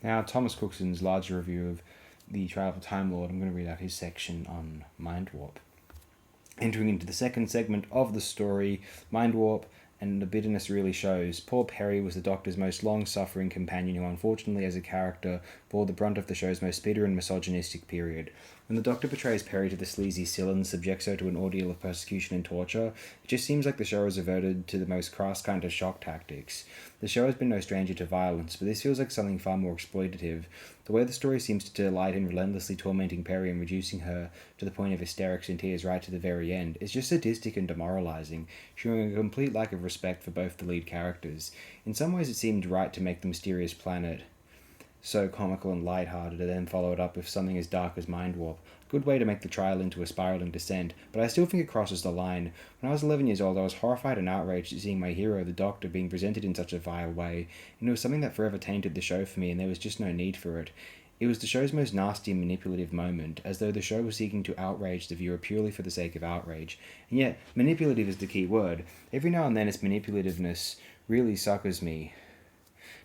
Now, Thomas Cookson's larger review of the Trial of a Time Lord, I'm going to read out his section on Mindwarp. Entering into the second segment of the story, Mindwarp, and the bitterness really shows. Poor Perry was the Doctor's most long-suffering companion who, unfortunately, as a character, bore the brunt of the show's most bitter and misogynistic period. When the Doctor betrays Perry to the sleazy Sill and subjects her to an ordeal of persecution and torture, it just seems like the show has reverted to the most crass kind of shock tactics. The show has been no stranger to violence, but this feels like something far more exploitative. The way the story seems to delight in relentlessly tormenting Perry and reducing her to the point of hysterics and tears right to the very end is just sadistic and demoralizing, showing a complete lack of respect for both the lead characters. In some ways, it seemed right to make the mysterious planet so comical and light-hearted, and then follow it up with something as dark as Mindwarp. A good way to make the trial into a spiraling descent, but I still think it crosses the line. When I was 11 years old, I was horrified and outraged at seeing my hero, the Doctor, being presented in such a vile way, and it was something that forever tainted the show for me, and there was just no need for it. It was the show's most nasty and manipulative moment, as though the show was seeking to outrage the viewer purely for the sake of outrage. And yet, manipulative is the key word. Every now and then its manipulativeness really suckers me.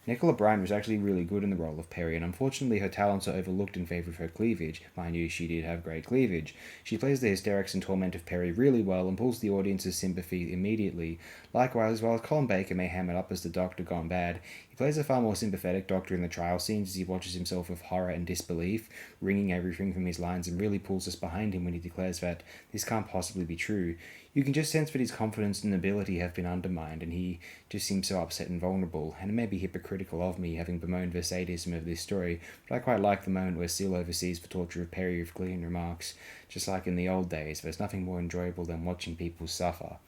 Nicola Bryant was actually really good in the role of Perry, and unfortunately her talents are overlooked in favour of her cleavage. Mind you, she did have great cleavage. She plays the hysterics and torment of Perry really well and pulls the audience's sympathy immediately. Likewise, while Colin Baker may ham it up as the Doctor gone bad, he plays a far more sympathetic Doctor in the trial scenes as he watches himself with horror and disbelief, wringing everything from his lines, and really pulls us behind him when he declares that this can't possibly be true. You can just sense that his confidence and ability have been undermined, and he just seems so upset and vulnerable, and it may be hypocritical of me having bemoaned the sadism of this story, but I quite like the moment where Seal oversees the torture of Perry with glee and remarks, just like in the old days, there's nothing more enjoyable than watching people suffer.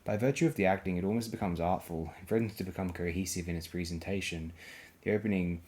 By virtue of the acting, it almost becomes artful, and threatens to become cohesive in its presentation. The opening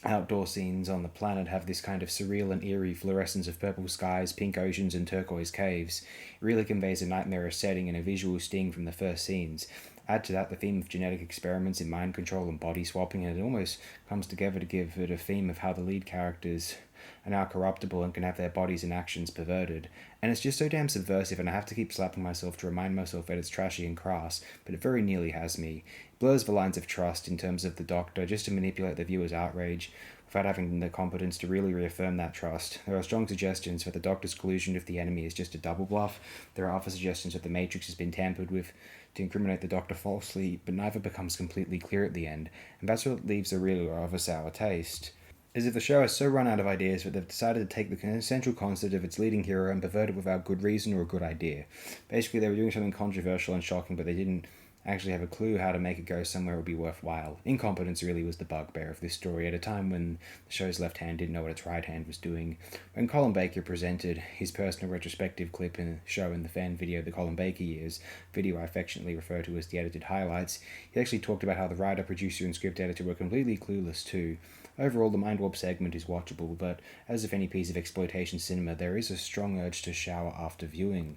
outdoor scenes on the planet have this kind of surreal and eerie fluorescence of purple skies, pink oceans, and turquoise caves. It really conveys a nightmarish setting and a visual sting from the first scenes. Add to that the theme of genetic experiments in mind control and body swapping, and it almost comes together to give it a theme of how the lead characters are now corruptible and can have their bodies and actions perverted. And it's just so damn subversive, and I have to keep slapping myself to remind myself that it's trashy and crass, but it very nearly has me. It blurs the lines of trust in terms of the Doctor just to manipulate the viewer's outrage, without having the competence to really reaffirm that trust. There are strong suggestions that the Doctor's collusion with the enemy is just a double bluff. There are other suggestions that the Matrix has been tampered with to incriminate the Doctor falsely, but neither becomes completely clear at the end, and that's what leaves a real or of a sour taste. As if the show has so run out of ideas that they've decided to take the essential concept of its leading hero and pervert it without good reason or a good idea. Basically, they were doing something controversial and shocking, but they didn't actually have a clue how to make it go somewhere it would be worthwhile. Incompetence really was the bugbear of this story at a time when the show's left hand didn't know what its right hand was doing. When Colin Baker presented his personal retrospective clip in the show in the fan video The Colin Baker Years, video I affectionately refer to as the edited highlights, he actually talked about how the writer, producer, and script editor were completely clueless too. Overall, the Mindwarp segment is watchable, but as with any piece of exploitation cinema, there is a strong urge to shower after viewing.